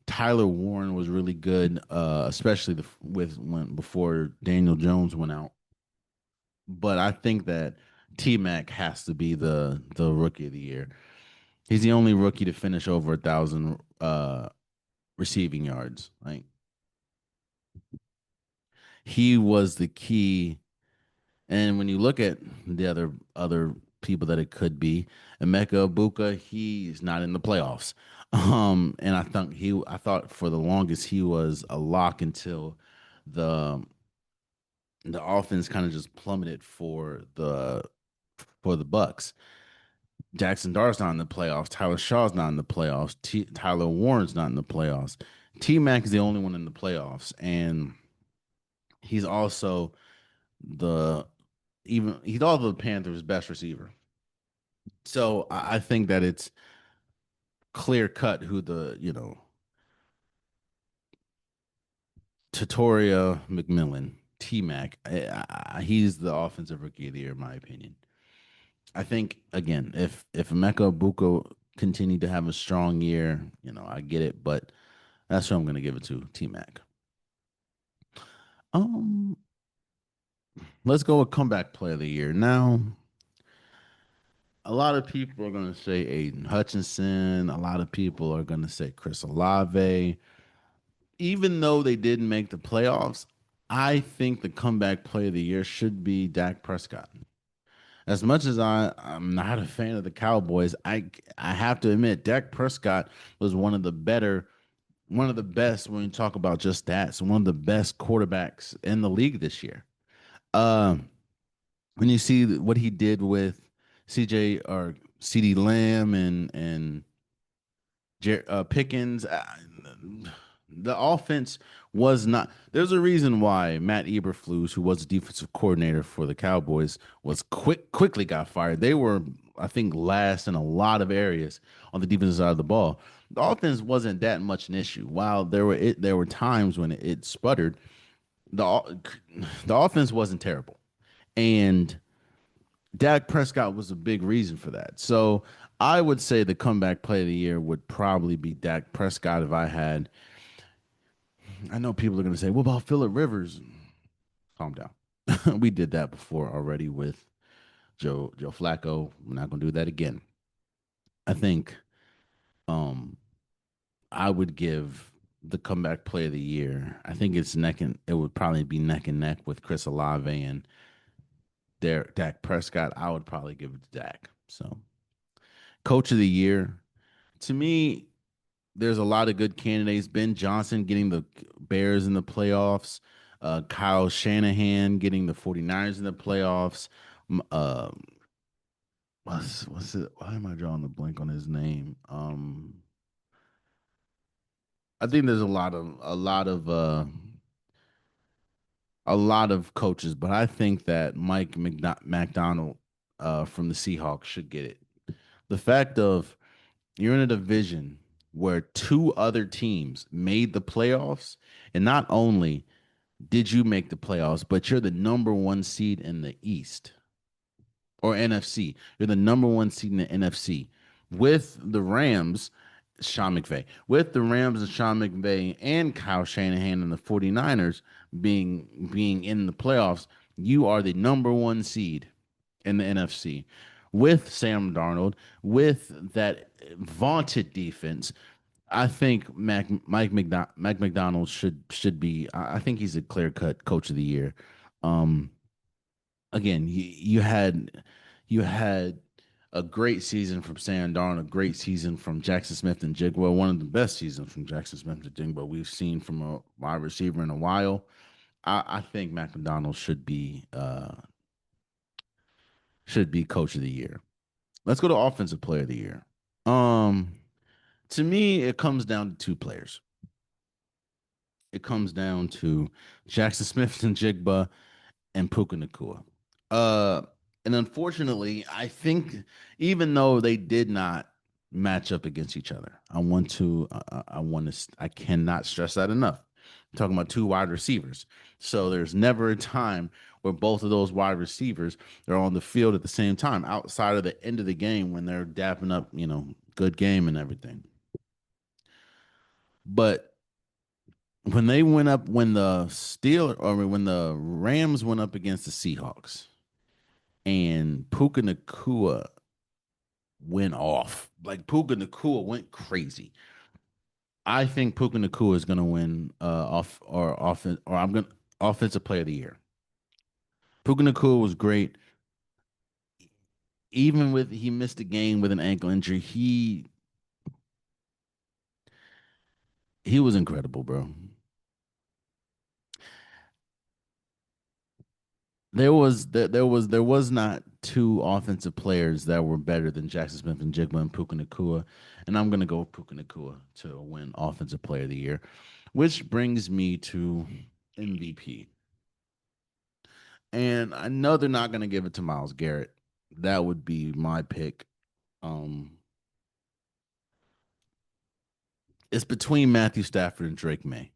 Tyler Warren was really good, especially with when before Daniel Jones went out. But I think that T Mac has to be the rookie of the year. He's the only rookie to finish over 1,000 receiving yards. Like he was the key. And when you look at the other people that it could be, Emeka Ibuka, he's not in the playoffs. And I thought for the longest he was a lock until the the offense kind of just plummeted for the Bucks. Jackson Dart's not in the playoffs. Tyler Shaw's not in the playoffs. Tyler Warren's not in the playoffs. T Mac is the only one in the playoffs, and he's also the he's also the Panthers' best receiver. So I think that it's clear cut who the Tutoria McMillan, T Mac. He's the offensive rookie of the year, in my opinion. I think again, if Emeka Buko continued to have a strong year, I get it, but that's who I'm going to give it to, T Mac. Um, let's go with comeback player of the year. Now, a lot of people are going to say Aiden Hutchinson. A lot of people are going to say Chris Olave. Even though they didn't make the playoffs, I think the comeback player of the year should be Dak Prescott. As much as I'm not a fan of the Cowboys, I have to admit Dak Prescott was one of the best when you talk about just that. So one of the best quarterbacks in the league this year. Um, when you see what he did with CJ or CeeDee Lamb and Pickens. The offense was not. There's a reason why Matt Eberflus, who was the defensive coordinator for the Cowboys, was quickly got fired. They were, I think, last in a lot of areas on the defensive side of the ball. The offense wasn't that much an issue. While there were times when it sputtered, the the offense wasn't terrible, and Dak Prescott was a big reason for that. So I would say the comeback play of the year would probably be Dak Prescott if I had. I know people are going to say, "What about Phillip Rivers?" Calm down. We did that before already with Joe Flacco. We're not going to do that again. I think um I would give the comeback play of the year. I think it would probably be neck and neck with Chris Olave and Dak Prescott. I would probably give it to Dak. So coach of the year. To me, there's a lot of good candidates. Ben Johnson getting the Bears in the playoffs. Kyle Shanahan getting the 49ers in the playoffs. M- Uh, what's it? Why am I drawing the blank on his name? I think there's a lot of coaches, but I think that McDonald from the Seahawks should get it. The fact of you're in a division where two other teams made the playoffs, and not only did you make the playoffs, but you're the number one seed in the East or NFC. You're the number one seed in the NFC with the Rams, Sean McVay, with the Rams and Sean McVay and Kyle Shanahan and the 49ers being in the playoffs. You are the number one seed in the NFC with Sam Darnold, with that vaunted defense. I think Mike McDonald should be. I think he's a clear cut coach of the year. Um, Again, you had a great season from Sam Darnold, a great season from Jackson Smith and Jigba, one of the best seasons from Jackson Smith and Jigba we've seen from a wide receiver in a while. I think Mac McDonald should be coach of the year. Let's go to offensive player of the year. Um, to me, it comes down to two players. It comes down to Jackson Smith and Jigba and Puka Nakua. Uh, and unfortunately, I think even though they did not match up against each other, I cannot stress that enough. I'm talking about two wide receivers. So there's never a time where both of those wide receivers are on the field at the same time outside of the end of the game when they're dapping up, good game and everything. But when the Rams went up against the Seahawks and Puka Nakua went off, like Puka Nakua went crazy. I think Puka Nakua is going to win I'm going to offensive player of the year. Puka Nakua was great. Even with he missed a game with an ankle injury, he was incredible, bro. There was not two offensive players that were better than Jackson Smith and Jigba and Puka Nakua, and I'm gonna go with Puka Nakua to win Offensive Player of the Year, which brings me to MVP. And I know they're not gonna give it to Myles Garrett. That would be my pick. Um, it's between Matthew Stafford and Drake May,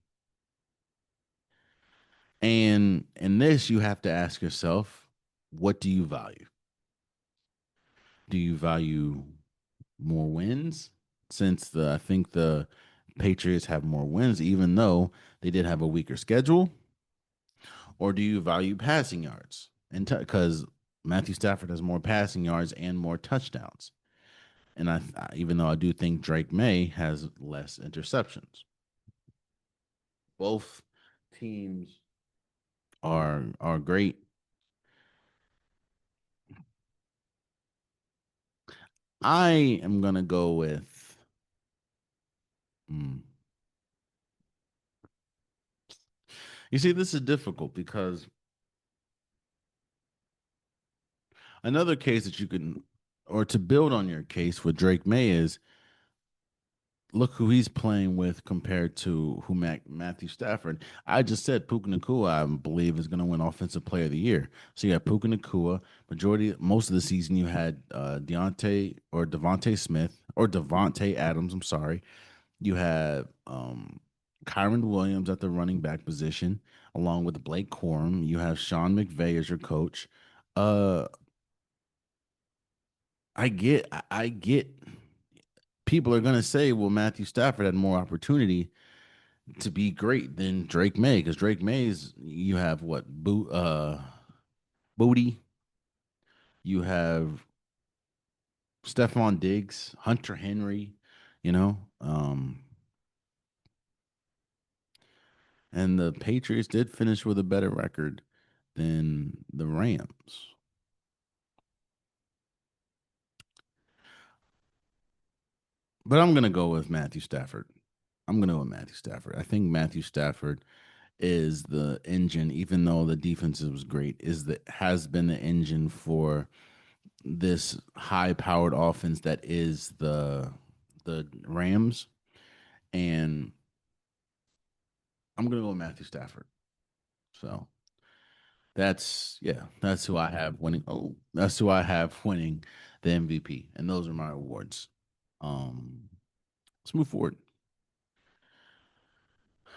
and in this you have to ask yourself, what do you value? Do you value more wins since the I think the Patriots have more wins, even though they did have a weaker schedule? Or do you value passing yards? And because Matthew Stafford has more passing yards and more touchdowns, and even though I do think Drake May has less interceptions, both teams are great. I am gonna go with. Hmm. You see, this is difficult because another case that you can. or to build on your case with Drake May is look who he's playing with compared to who Matthew Stafford. I just said Puka Nacua, I believe, is going to win Offensive Player of the Year. So you have Puka Nacua. Most of the season, you had Deontay or Devontae Smith or Devontae Adams. I'm sorry. You have Kyron Williams at the running back position, along with Blake Corum. You have Sean McVay as your coach. Uh, I get people are going to say, well, Matthew Stafford had more opportunity to be great than Drake May because Drake May's you have what Booty, you have Stephon Diggs, Hunter Henry, you know, and the Patriots did finish with a better record than the Rams. But I'm gonna go with Matthew Stafford. I'm gonna go with Matthew Stafford. I think Matthew Stafford is the engine, even though the defense was great, is that has been the engine for this high powered offense that is the Rams. And I'm gonna go with Matthew Stafford. So that's who I have winning. Oh, that's who I have winning the MVP. And those are my awards. Um let's move forward.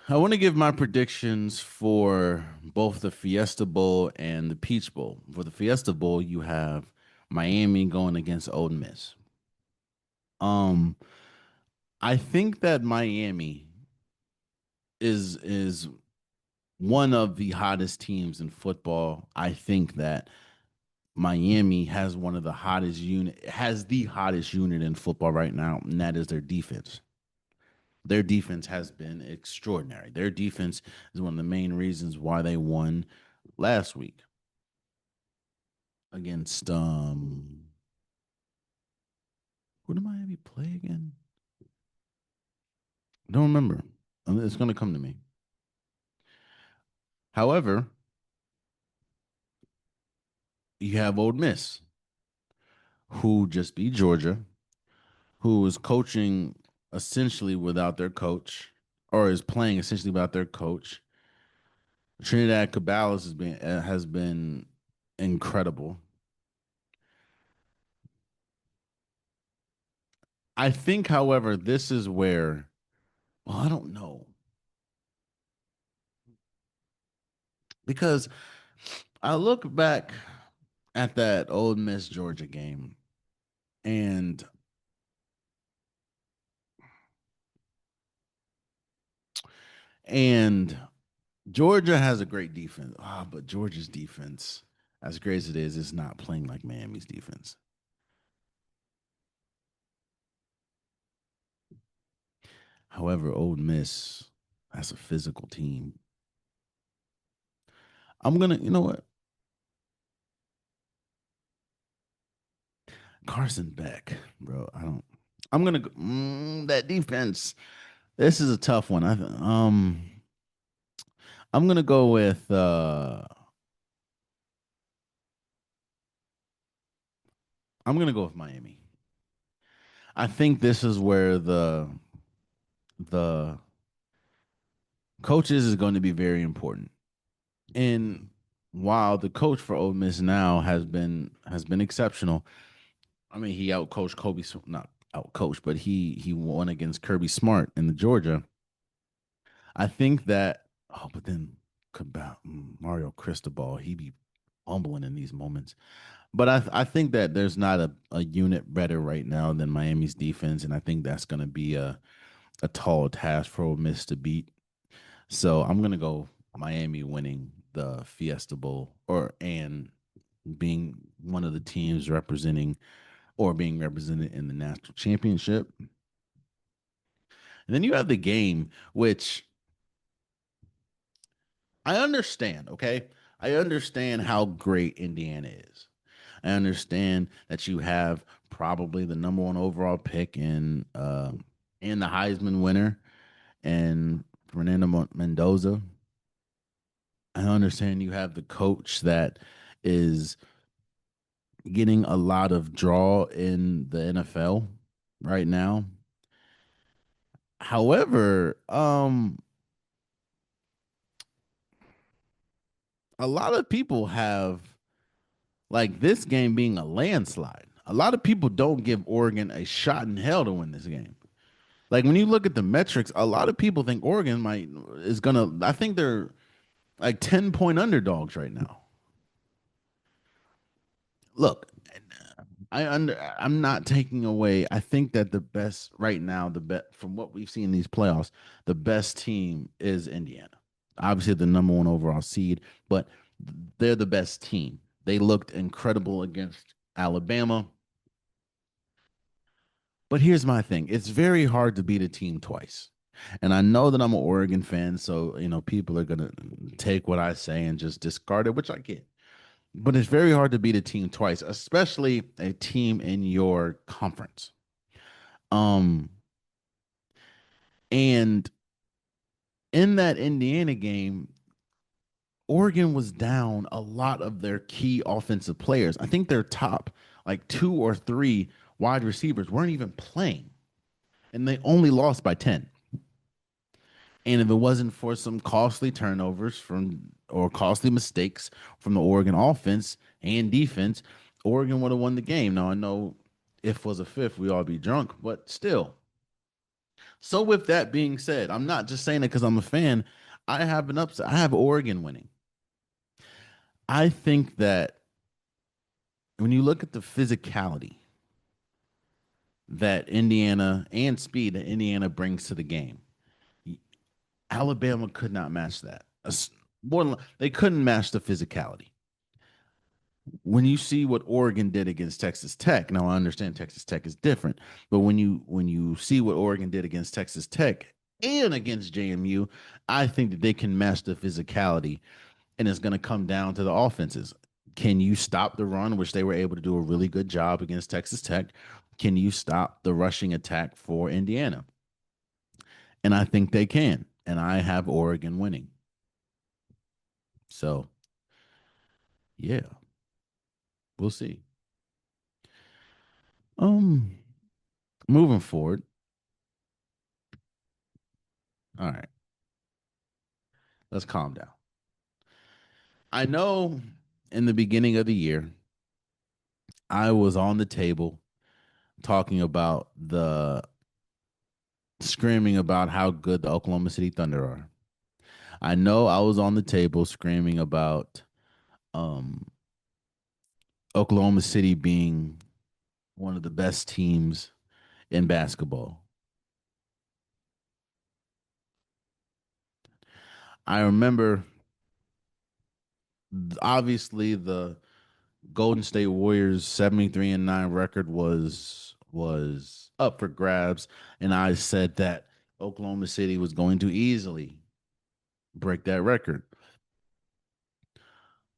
I want to give my predictions for both the Fiesta Bowl and the Peach Bowl. For the Fiesta Bowl, you have Miami going against Ole Miss. Um, I think that Miami is one of the hottest teams in football. I think that Miami has one of the hottest unit has the hottest unit in football right now, and that is their defense. Their defense has been extraordinary. Their defense is one of the main reasons why they won last week against who did Miami play again? I don't remember. It's going to come to me. However, you have Old Miss, who just beat Georgia, who is coaching essentially without their coach, or is playing essentially without their coach. Trinidad Caballos has been incredible. I think, however, this is where well, I don't know because I look back at that Old Miss Georgia game, and and Georgia has a great defense. But Georgia's defense, as great as it is not playing like Miami's defense. However, Old Miss has a physical team. I'm gonna, you know what? Carson Beck, bro. I don't. I'm gonna go, that defense. This is a tough one. I'm gonna go with. I'm gonna go with Miami. I think this is where the coaches is going to be very important. And while the coach for Ole Miss now has been exceptional, I mean he outcoached Kobe, not outcoached, but he won against Kirby Smart in the Georgia. I think that but then Mario Cristobal, he be fumbling in these moments. But I think that there's not a unit better right now than Miami's defense, and I think that's going to be a tall task for Ole Miss to beat. So I'm gonna go Miami winning the Fiesta Bowl and being one of the teams representing or being represented in the national championship. And then you have the game, which I understand, okay? I understand how great Indiana is. I understand that you have probably the number one overall pick in the Heisman winner and Fernando Mendoza. I understand you have the coach that is getting a lot of draw in the NFL right now. However, a lot of people have like this game being a landslide. A lot of people don't give Oregon a shot in hell to win this game. Like when you look at the metrics, a lot of people think Oregon might is gonna. I think they're like 10-point underdogs right now. Look, I'm not taking away. I think that the best right now, the best from what we've seen in these playoffs, the best team is Indiana. Obviously, the number one overall seed, but they're the best team. They looked incredible against Alabama. But here's my thing: it's very hard to beat a team twice. And I know that I'm an Oregon fan, so people are gonna take what I say and just discard it, which I get. But it's very hard to beat a team twice, especially a team in your conference. Um, and in that Indiana game, Oregon was down a lot of their key offensive players. I think their top like two or three wide receivers weren't even playing, and they only lost by 10. And if it wasn't for some costly turnovers from or costly mistakes from the Oregon offense and defense, Oregon would have won the game. Now I know if was a fifth, we all be drunk, but still. So with that being said, I'm not just saying it because I'm a fan. I have an upset. I have Oregon winning. I think that when you look at the physicality that Indiana and speed that Indiana brings to the game, Alabama could not match that. More, they couldn't match the physicality. When you see what Oregon did against Texas Tech, now I understand Texas Tech is different, but when you see what Oregon did against Texas Tech and against JMU, I think that they can match the physicality, and it's going to come down to the offenses. Can you stop the run, which they were able to do a really good job against Texas Tech? Can you stop the rushing attack for Indiana? And I think they can. And I have Oregon winning. So, yeah, we'll see. Um, moving forward. All right, let's calm down. I know in the beginning of the year, I was on the table talking about the screaming about how good the Oklahoma City Thunder are. I know I was on the table screaming about um, Oklahoma City being one of the best teams in basketball. I remember obviously the Golden State Warriors 73-9 record was up for grabs, and I said that Oklahoma City was going to easily break that record.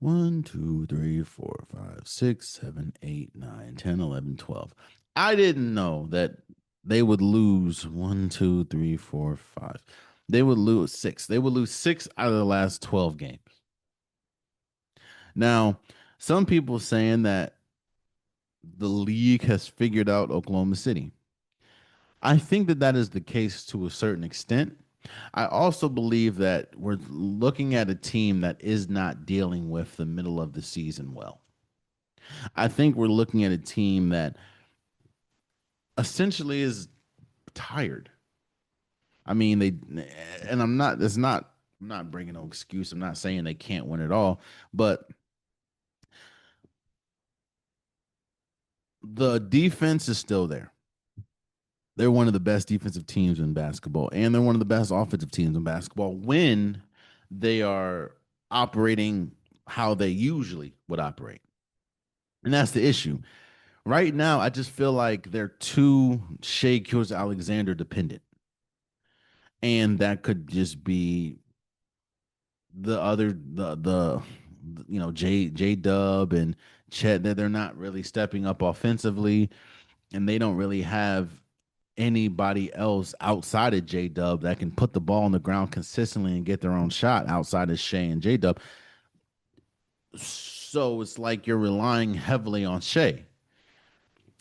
1, 2, 3, 4, 5, 6, 7, 8, 9, 10, 11, 12. I didn't know that they would lose 1, 2, 3, 4, 5. They would lose six. They would lose six out of the last 12 games. Now, some people saying that the league has figured out Oklahoma City. I think that that is the case to a certain extent. I also believe that we're looking at a team that is not dealing with the middle of the season well. I think we're looking at a team that essentially is tired. I mean, and I'm not, it's not, I'm not bringing no excuse. I'm not saying they can't win at all, but the defense is still there. They're one of the best defensive teams in basketball, and they're one of the best offensive teams in basketball when they are operating how they usually would operate. And that's the issue. Right now, I just feel like they're too Shea Gilgeous Alexander dependent. And that could just be the J Dub and Chet, that they're not really stepping up offensively, and they don't really have anybody else outside of J Dub that can put the ball on the ground consistently and get their own shot outside of Shea and J Dub. So So it's like you're relying heavily on Shea.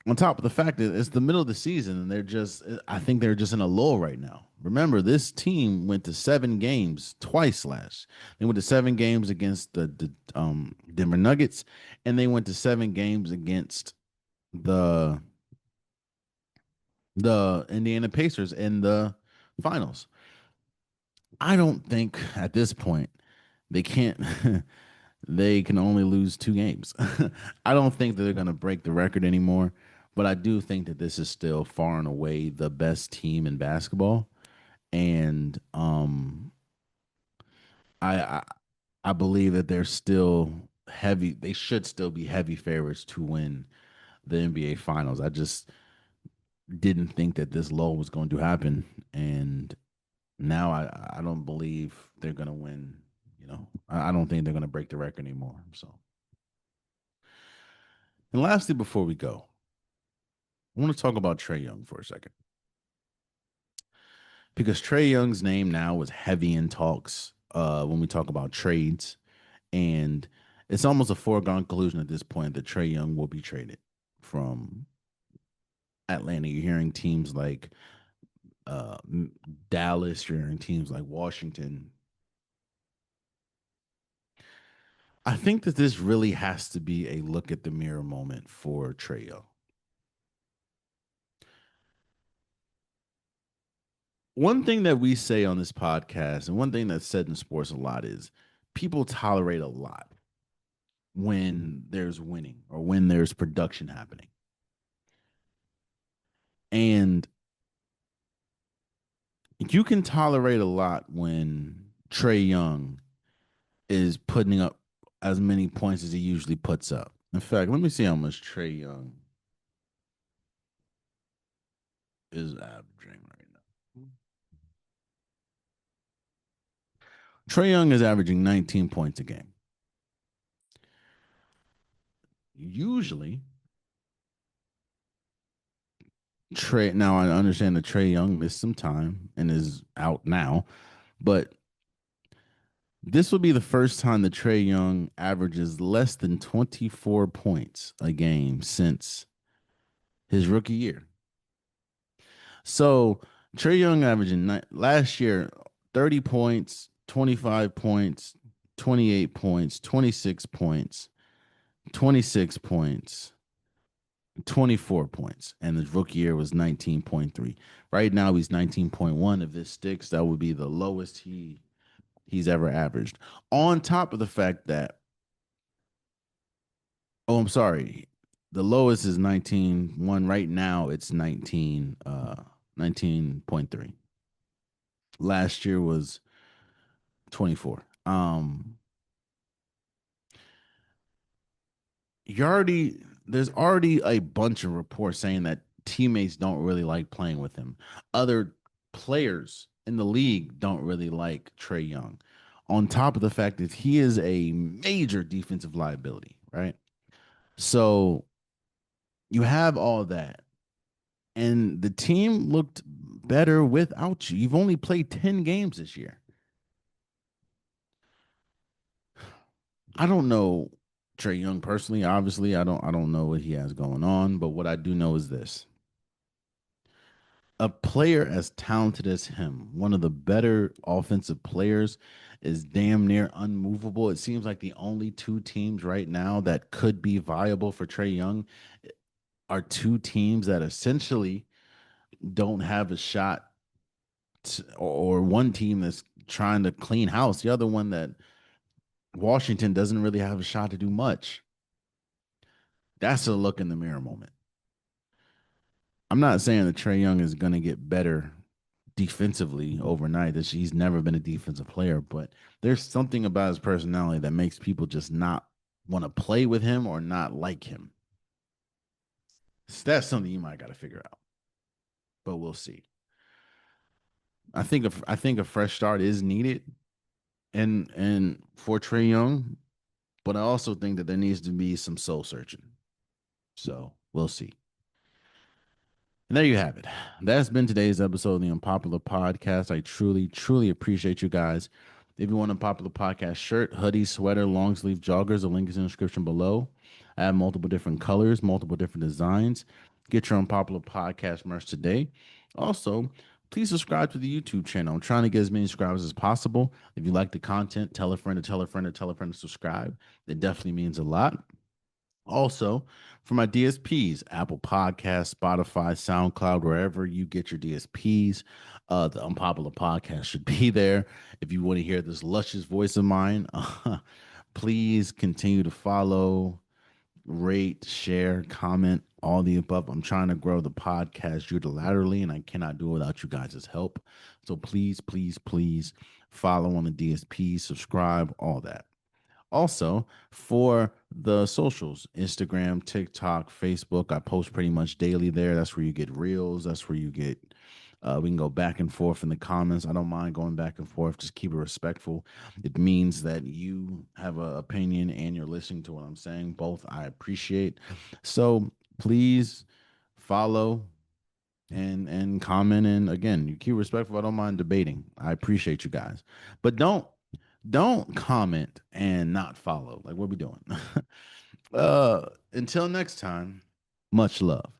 On top of the fact that it's the middle of the season and I think they're just in a lull right now. Remember, this team went to 7 games twice last. They went to 7 games against the Denver Nuggets, and they went to 7 games against the the Indiana Pacers in the finals. I don't think at this point they can't they can only lose 2 games. I don't think that they're going to break the record anymore, but I do think that this is still far and away the best team in basketball, and I I, I believe that they're still heavy. They should still be heavy favorites to win the NBA Finals. I just didn't think that this low was going to happen, and now I don't believe they're going to win. I don't think they're going to break the record anymore. So, and lastly, before we go, I want to talk about Trae Young for a second because Trae Young's name now is heavy in talks when we talk about trades, and it's almost a foregone conclusion at this point that Trae Young will be traded from Atlanta. You're hearing teams like uh, Dallas, you're hearing teams like Washington. I think that this really has to be a look at the mirror moment for Trae Young. One thing that we say on this podcast, and one thing that's said in sports a lot, is people tolerate a lot when there's winning or when there's production happening. And you can tolerate a lot when Trae Young is putting up as many points as he usually puts up. In fact, let me see how much Trae Young is averaging right now. Trae Young is averaging 19 points a game. Usually, now I understand that Trae Young missed some time and is out now, but this will be the first time that Trae Young averages less than 24 points a game since his rookie year. So Trae Young averaging last year 30 points, 25 points, 28 points, 26 points, 26 points, 24 points, and his rookie year was 19.3. Right now he's 19.1. If this sticks, that would be the lowest he's ever averaged. On top of the fact that, oh, I'm sorry, the lowest is 19.1. Right now it's 19.3. Last year was 24. You already There's already a bunch of reports saying that teammates don't really like playing with him. Other players in the league don't really like Trae Young. On top of the fact that he is a major defensive liability, right? So you have all that. And the team looked better without you. You've only played 10 games this year. I don't know Trae Young personally. Obviously, I don't know what he has going on, but what I do know is this. A player as talented as him, one of the better offensive players, is damn near unmovable. It seems like the only 2 teams right now that could be viable for Trae Young are 2 teams that essentially don't have a shot or one team that's trying to clean house, the other one that Washington doesn't really have a shot to do much. That's a look in the mirror moment. I'm not saying that Trae Young is going to get better defensively overnight. That he's never been a defensive player, but there's something about his personality that makes people just not want to play with him or not like him. So that's something you might got to figure out, but we'll see. I think a fresh start is needed, and for Trae Young, but I also think that there needs to be some soul searching. So we'll see. And there you have it. That's been today's episode of the Unpopular Podcast. I truly, truly appreciate you guys If you want a Popular Podcast shirt, hoodie, sweater, long sleeve joggers, the link is in the description below. I have multiple different colors, multiple different designs. Get your Unpopular Podcast merch today. Also, please subscribe to the YouTube channel. I'm trying to get as many subscribers as possible. If you like the content, tell a friend to tell a friend to tell a friend to subscribe. It definitely means a lot. Also, for my DSPs, Apple Podcasts, Spotify, SoundCloud, wherever you get your DSPs, the Unpopular Podcast should be there. If you want to hear this luscious voice of mine, please continue to follow, rate, share, comment, all the above. I'm trying to grow the podcast unilaterally, and I cannot do it without you guys' help. So please, please, please follow on the DSP, subscribe, all that. Also, for the socials, Instagram, TikTok, Facebook, I post pretty much daily there. That's where you get reels. That's where you get, we can go back and forth in the comments. I don't mind going back and forth. Just keep it respectful. It means that you have an opinion and you're listening to what I'm saying. Both I appreciate. So please follow and comment. And again, you keep respectful. I don't mind debating. I appreciate you guys. But don't comment and not follow. Like, what are we doing? Until next time, much love.